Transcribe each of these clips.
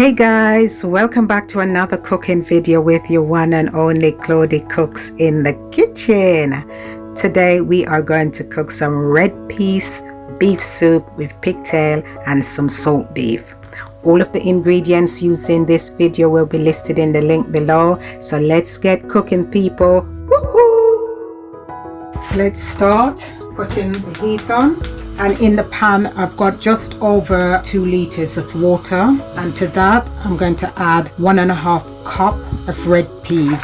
Hey guys, welcome back to another cooking video with your one and only Claudie Cooks in the Kitchen. Today we are going to cook some red peas beef soup with pigtail and some salt beef. All of the ingredients used in this video will be listed in the link below, so let's get cooking, people. Woohoo! Let's start putting the heat on. And in the pan I've got just over 2 liters of water, and to that I'm going to add 1.5 cup of red peas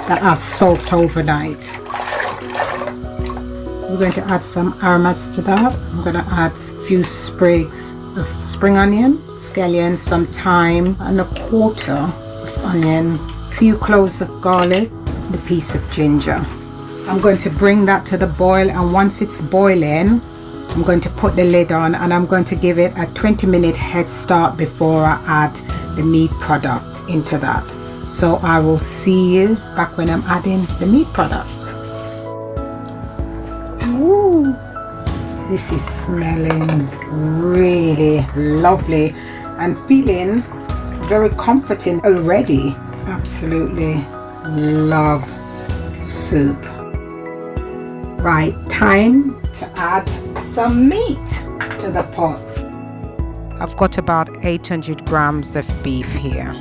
that I've soaked overnight. We're going to add some aromats to that. I'm going to add a few sprigs of spring onion, scallion, some thyme, and a quarter of onion, a few cloves of garlic, and a piece of ginger. I'm going to bring that to the boil, and once it's boiling I'm going to put the lid on, and I'm going to give it a 20-minute head start before I add the meat product into that. So I will see you back when I'm adding the meat product. Ooh, this is smelling really lovely and feeling very comforting already. Absolutely love soup. Right, time to add some meat to the pot. I've got about 800 grams of beef here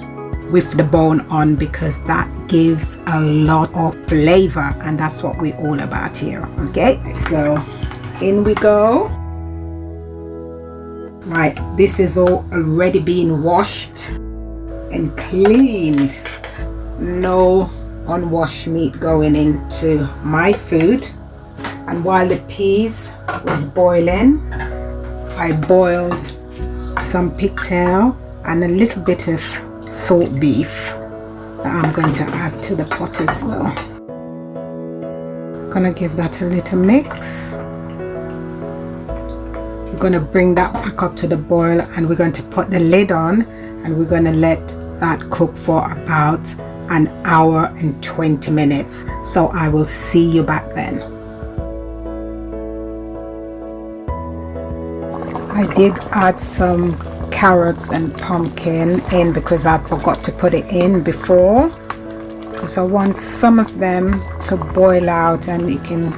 with the bone on, because that gives a lot of flavor, and that's what we're all about here. Okay, so in we go. Right, this is all already being washed and cleaned. No unwashed meat going into my food. And while the peas was boiling, I boiled some pigtail and a little bit of salt beef that I'm going to add to the pot as well. Gonna give that a little mix. We're gonna bring that back up to the boil, and we're going to put the lid on, and we're gonna let that cook for about an hour and 20 minutes. So I will see you back then. I did add some carrots and pumpkin in because I forgot to put it in before, because I want some of them to boil out and you can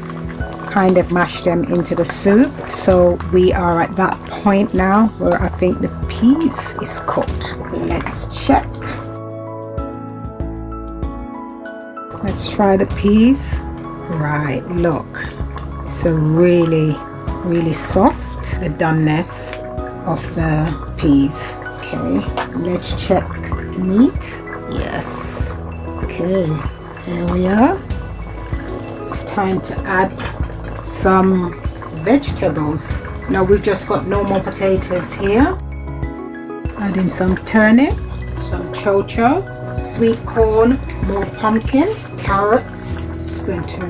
kind of mash them into the soup. So we are at that point now where I think the peas is cooked. Let's check. Let's try the peas. Right, look, it's a really soft, the doneness of the peas. Okay, let's check meat. Yes, okay, there we are. It's time to add some vegetables. Now we've just got normal potatoes here. Adding some turnip, some chocho, sweet corn, more pumpkin, carrots. Just going to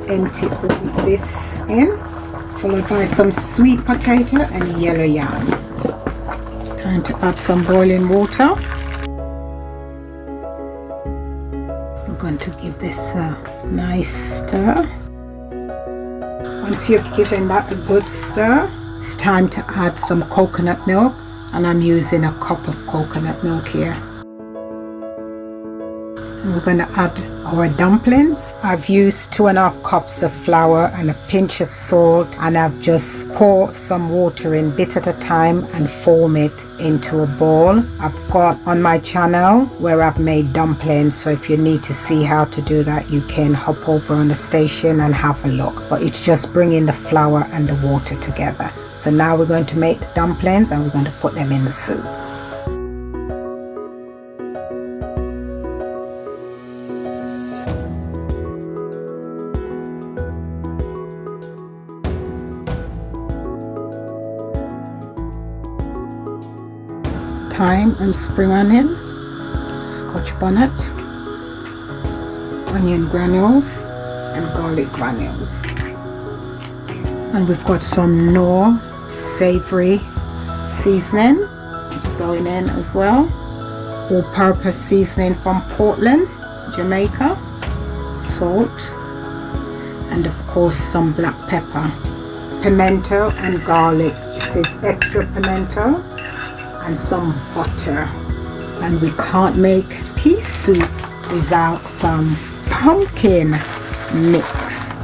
empty all this in, followed by some sweet potato and yellow yam. Time to add some boiling water. I'm going to give this a nice stir. Once you've given that a good stir, it's time to add some coconut milk, and I'm using a cup of coconut milk here. And we're going to add our dumplings. I've used 2.5 cups of flour and a pinch of salt, and I've just poured some water in bit at a time and form it into a ball. I've got on my channel where I've made dumplings, so if you need to see how to do that, you can hop over on the station and have a look. But it's just bringing the flour and the water together. So now we're going to make the dumplings, and we're going to put them in the soup. Thyme and spring onion, scotch bonnet, onion granules and garlic granules. And we've got some Knorr savory seasoning. It's going in as well. All-purpose seasoning from Portland, Jamaica. Salt, and of course some black pepper, pimento and garlic. This is extra pimento, and some butter. And we can't make pea soup without some pumpkin mix.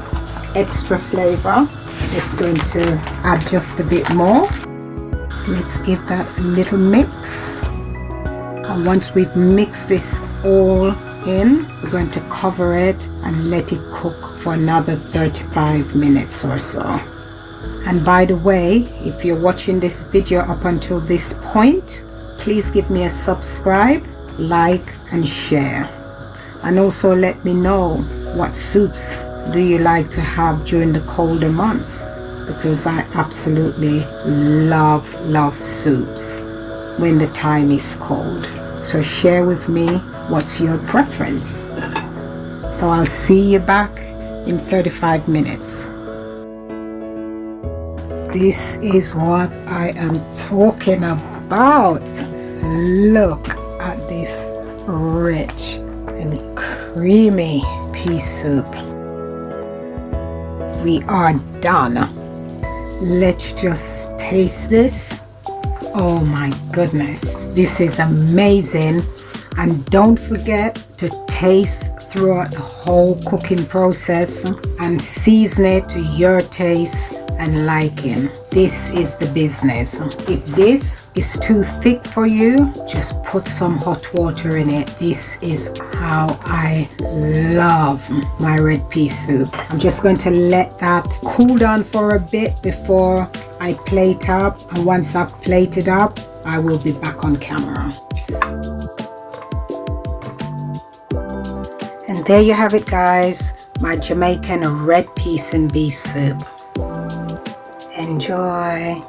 Extra flavor. Just going to add just a bit more. Let's give that a little mix. And once we've mixed this all in, we're going to cover it and let it cook for another 35 minutes or so. And by the way, if you're watching this video up until this point, please give me a subscribe, like and share. And also let me know what soups do you like to have during the colder months, because I absolutely love soups when the time is cold. So share with me what's your preference. So I'll see you back in 35 minutes. This is what I am talking about. Look at this rich and creamy pea soup. We are done. Let's just taste this. Oh my goodness, this is amazing. And don't forget to taste throughout the whole cooking process and season it to your taste and liking. This is the business. If this is too thick for you, just put some hot water in it. This is how I love my red pea soup. I'm just going to let that cool down for a bit before I plate up, and once I've plated up, I will be back on camera. And there you have it, guys, my Jamaican red peas and beef soup. Enjoy.